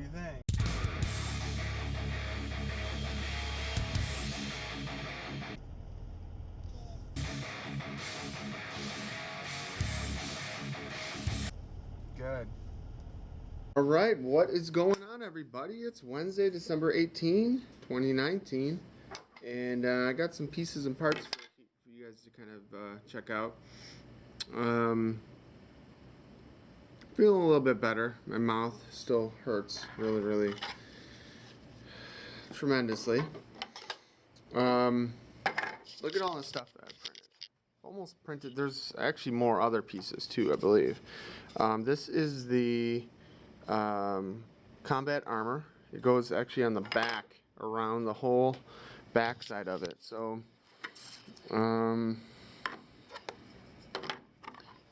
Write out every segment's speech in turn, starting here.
you think? Good. Alright, what is going on, everybody? It's Wednesday, December 18, 2019, and I got some pieces and parts for you guys to kind of check out. Feeling a little bit better. My mouth still hurts really tremendously. Look at all the stuff that I printed. Almost printed. There's actually more other pieces too, I believe. This is the combat armor. It goes actually on the back, around the whole back side of it. So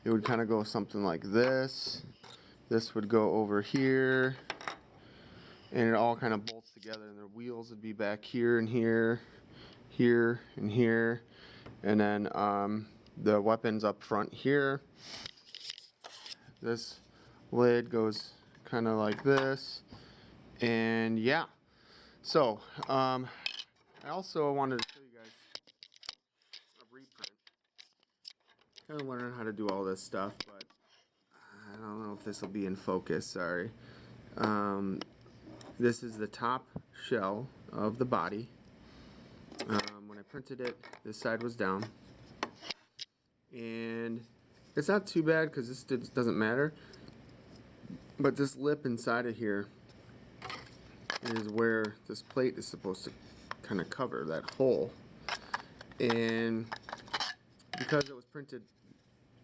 it would kind of go something like this. This would go over here, and it all kind of bolts together, and the wheels would be back here and here, here and here, and then the weapons up front here. This lid goes kind of like this, and yeah. So I also wanted to show you guys a reprint. Kind of learning how to do all this stuff, but I don't know if this will be in focus. Sorry. This is the top shell of the body. When I printed it, this side was down, and it's not too bad because this doesn't matter. But this lip inside of here is where this plate is supposed to kind of cover that hole, and because it was printed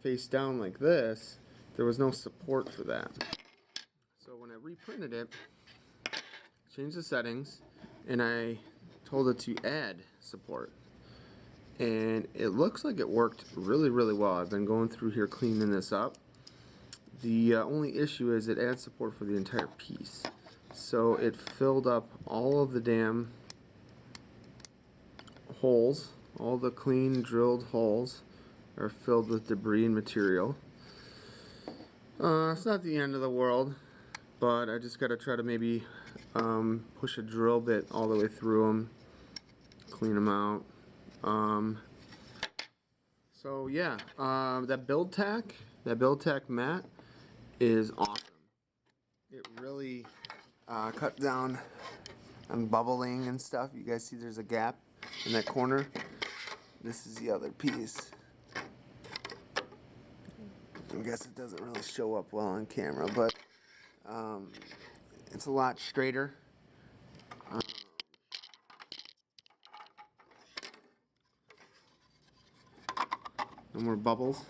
face down like this, there was no support for that. So when I reprinted it, changed the settings, and I told it to add support, and it looks like it worked really well. I've been going through here cleaning this up. The only issue is it adds support for the entire piece, so it filled up all of the damn holes. All the clean drilled holes are filled with debris and material. It's not the end of the world, but I just gotta try to maybe push a drill bit all the way through them, clean them out. So yeah, that build tack mat is awesome. It really cut down on bubbling and stuff. You guys see there's a gap in that corner. This is the other piece. I guess it doesn't really show up well on camera, but it's a lot straighter. No more bubbles.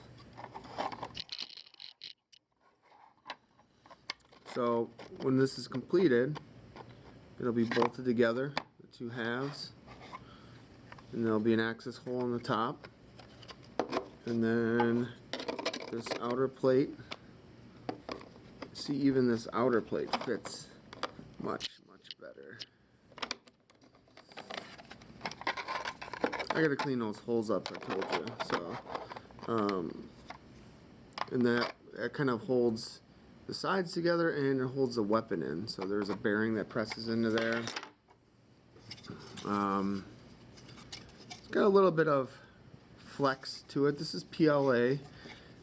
So when this is completed, it'll be bolted together, the two halves, and there'll be an access hole on the top, and then this outer plate. See, even this outer plate fits much better. I gotta clean those holes up, I told you. So and that kind of holds the sides together, and it holds the weapon in. So there's a bearing that presses into there. It's got a little bit of flex to it. This is PLA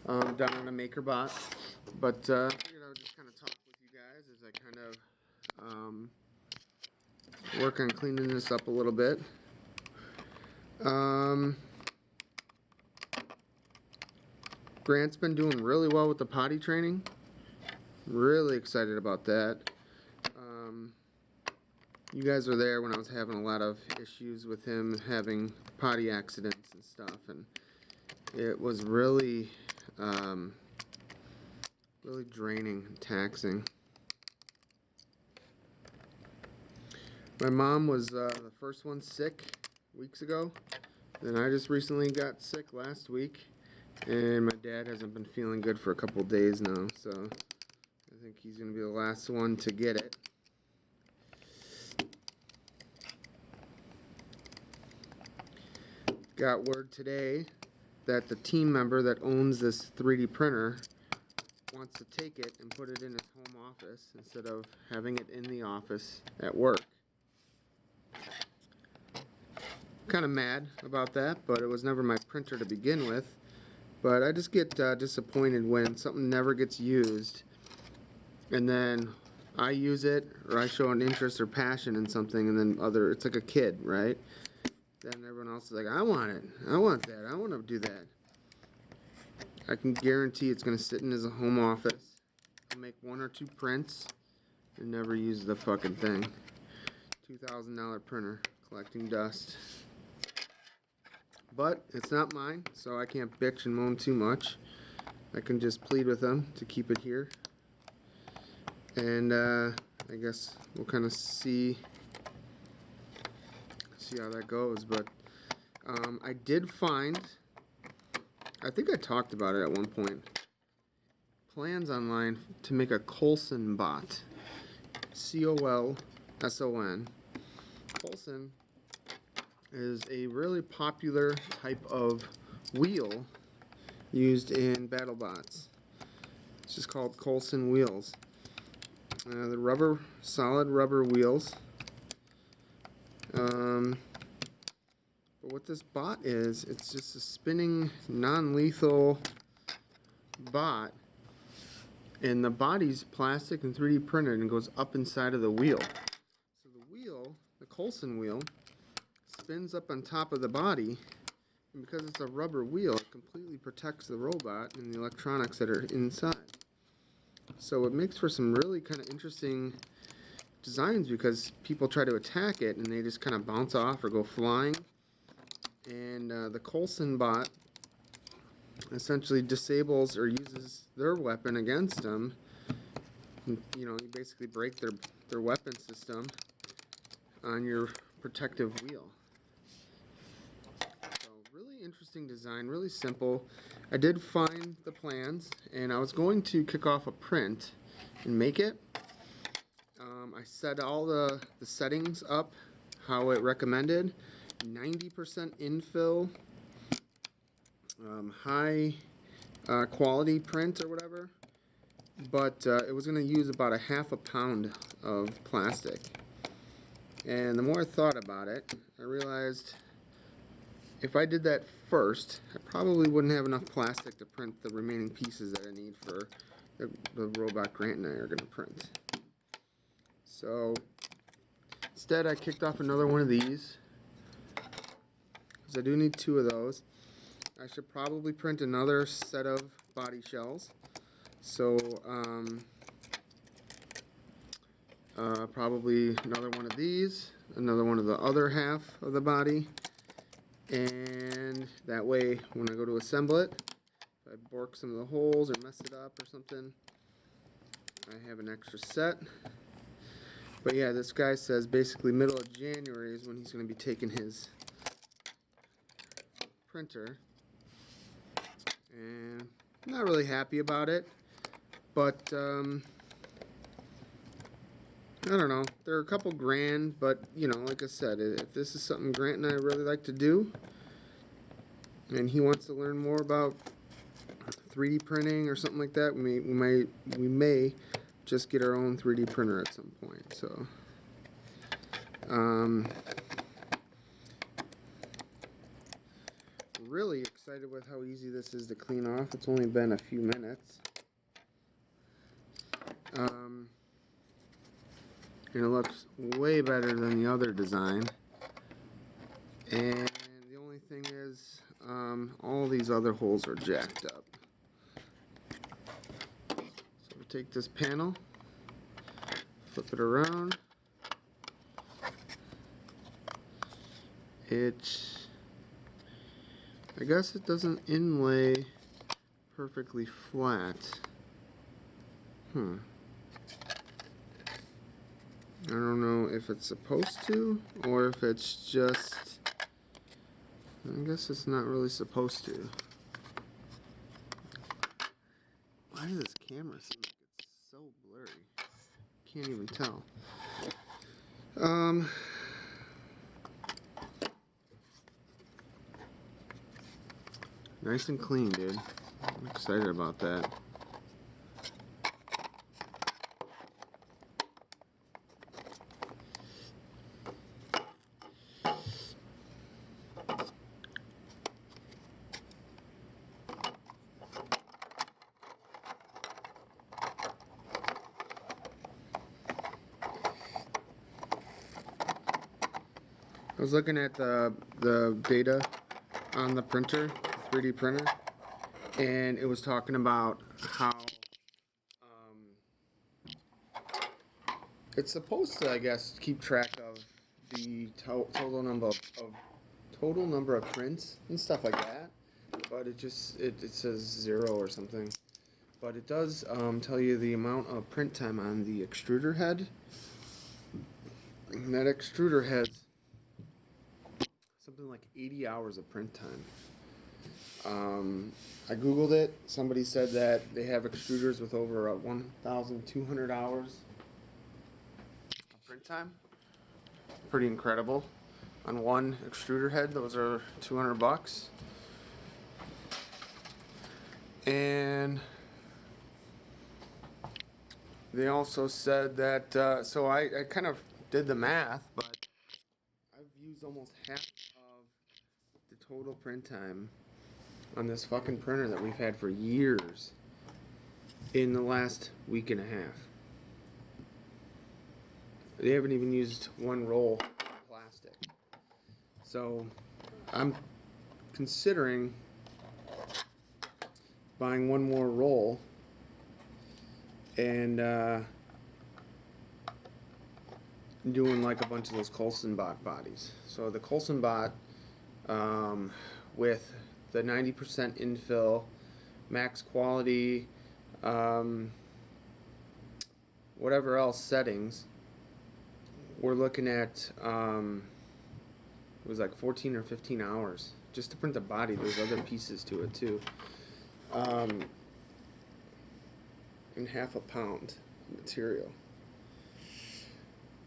done on a MakerBot, but I figured I would just kind of talk with you guys as I kind of work on cleaning this up a little bit. Grant's been doing really well with the potty training. Really excited about that. You guys were there when I was having a lot of issues with him having potty accidents and stuff, and it was really draining and taxing. My mom was the first one sick weeks ago. Then I just recently got sick last week, and my dad hasn't been feeling good for a couple days now, so I think he's going to be the last one to get it. Got word today that the team member that owns this 3D printer wants to take it and put it in his home office instead of having it in the office at work. Kind of mad about that, but it was never my printer to begin with. But I just get disappointed when something never gets used, and then I use it, or I show an interest or passion in something, and then it's like a kid, right? Then everyone else is like, I want it, I want that, I want to do that. I can guarantee it's going to sit in his home office. I'll make 1 or 2 prints and never use the fucking thing. $2,000 printer collecting dust. But it's not mine, so I can't bitch and moan too much. I can just plead with them to keep it here. And I guess we'll kind of see how that goes. But I did find, I think I talked about it at one point, plans online to make a Coulson bot. C-O-L-S-O-N. Coulson is a really popular type of wheel used in battle bots. It's just called Coulson wheels. The solid rubber wheels. But what this bot is, it's just a spinning, non-lethal bot, and the body's plastic and 3D printed and goes up inside of the wheel. So the wheel, the Coulson wheel, spins up on top of the body, and because it's a rubber wheel, it completely protects the robot and the electronics that are inside. So it makes for some really kind of interesting designs, because people try to attack it and they just kind of bounce off or go flying. And the Coulson bot essentially disables or uses their weapon against them. You know, you basically break their weapon system on your protective wheel. So really interesting design, really simple. I did find the plans, and I was going to kick off a print and make it. I set all the settings up how it recommended. 90% infill, high quality print or whatever, but it was going to use about a half a pound of plastic. And the more I thought about it, I realized if I did that first, I probably wouldn't have enough plastic to print the remaining pieces that I need for the robot Grant and I are going to print. So instead I kicked off another one of these, because I do need 2 of those. I should probably print another set of body shells. So probably another one of these, another one of the other half of the body, and that way when I go to assemble it, if I bork some of the holes or mess it up or something, I have an extra set. But yeah, this guy says basically middle of January is when he's going to be taking his printer, and I'm not really happy about it, but I don't know, they're a couple grand, but you know, like I said, if this is something Grant and I really like to do, and he wants to learn more about 3D printing or something like that, we may just get our own 3D printer at some point. So really excited with how easy this is to clean off. It's only been a few minutes. And it looks way better than the other design. And the only thing is, all these other holes are jacked up. So we'll take this panel, flip it around. I guess it doesn't inlay perfectly flat. I don't know if it's supposed to, or if it's just, I guess it's not really supposed to. Why does this camera seem like it's so blurry? Can't even tell. Nice and clean, dude. I'm excited about that. I was looking at the data on the printer, the 3D printer, and it was talking about how it's supposed to, I guess, keep track of the total number of prints and stuff like that, but it says 0 or something. But it does tell you the amount of print time on the extruder head. And that extruder has something like 80 hours of print time. I googled it. Somebody said that they have extruders with over 1,200 hours of print time. Pretty incredible. On one extruder head, those are $200. And they also said that, so I kind of did the math, but I've used almost half of the total print time on this fucking printer that we've had for years in the last week and a half. They haven't even used one roll of plastic. So I'm considering buying one more roll and doing like a bunch of those Coulson bot bodies. So the Coulson bot with the 90% infill, max quality, whatever else settings, we're looking at it was like 14 or 15 hours just to print the body. There's other pieces to it too. And half a pound of material.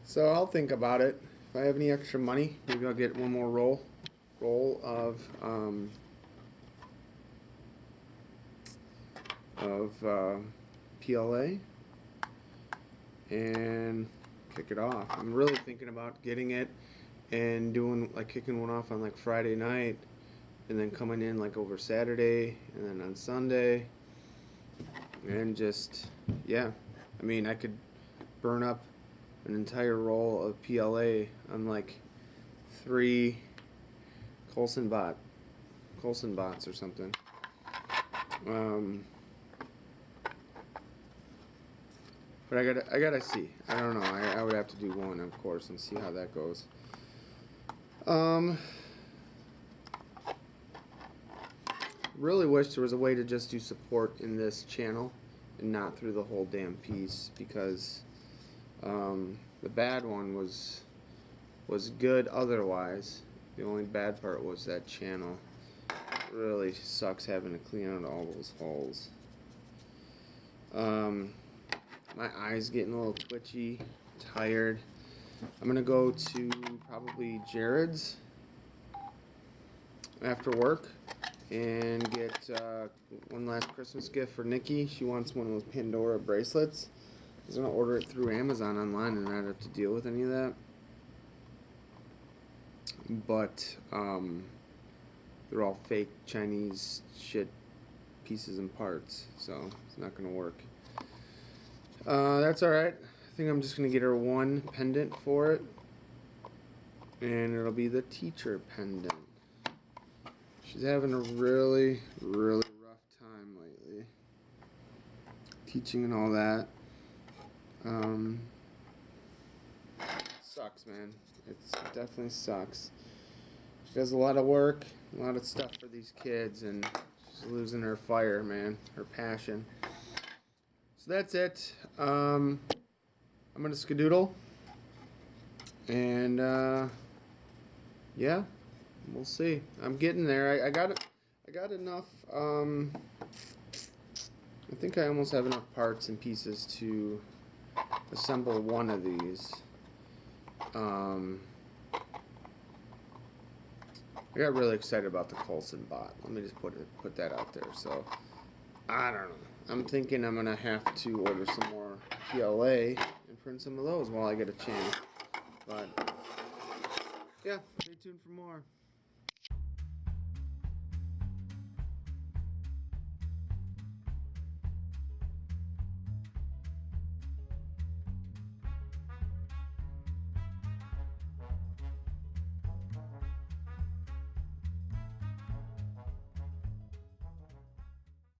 So I'll think about it. If I have any extra money, maybe I'll get one more roll of PLA and kick it off. I'm really thinking about getting it and doing like kicking one off on like Friday night and then coming in like over Saturday and then on Sunday and just, yeah, I mean, I could burn up an entire roll of PLA on like 3 Coulson bots or something. But I gotta see. I don't know. I would have to do one, of course, and see how that goes. Really wish there was a way to just do support in this channel and not through the whole damn piece, because the bad one was good otherwise. The only bad part was that channel. It really sucks having to clean out all those holes. My eyes getting a little twitchy, tired. I'm gonna go to probably Jared's after work and get one last Christmas gift for Nikki. She wants one of those Pandora bracelets. I was gonna order it through Amazon online and not have to deal with any of that. But they're all fake Chinese shit pieces and parts, so it's not gonna work. That's alright. I think I'm just gonna get her one pendant for it, and it'll be the teacher pendant. She's having a really, really rough time lately, teaching and all that. Sucks, man. It definitely sucks. She does a lot of work, a lot of stuff for these kids, and she's losing her fire, man, her passion. So that's it. I'm gonna skedoodle, and yeah, we'll see. I'm getting there. I got enough. I think I almost have enough parts and pieces to assemble one of these. I got really excited about the Coulson bot. Let me just put that out there. So I don't know. I'm thinking I'm gonna have to order some more PLA and print some of those while I get a chance. But yeah, stay tuned for more.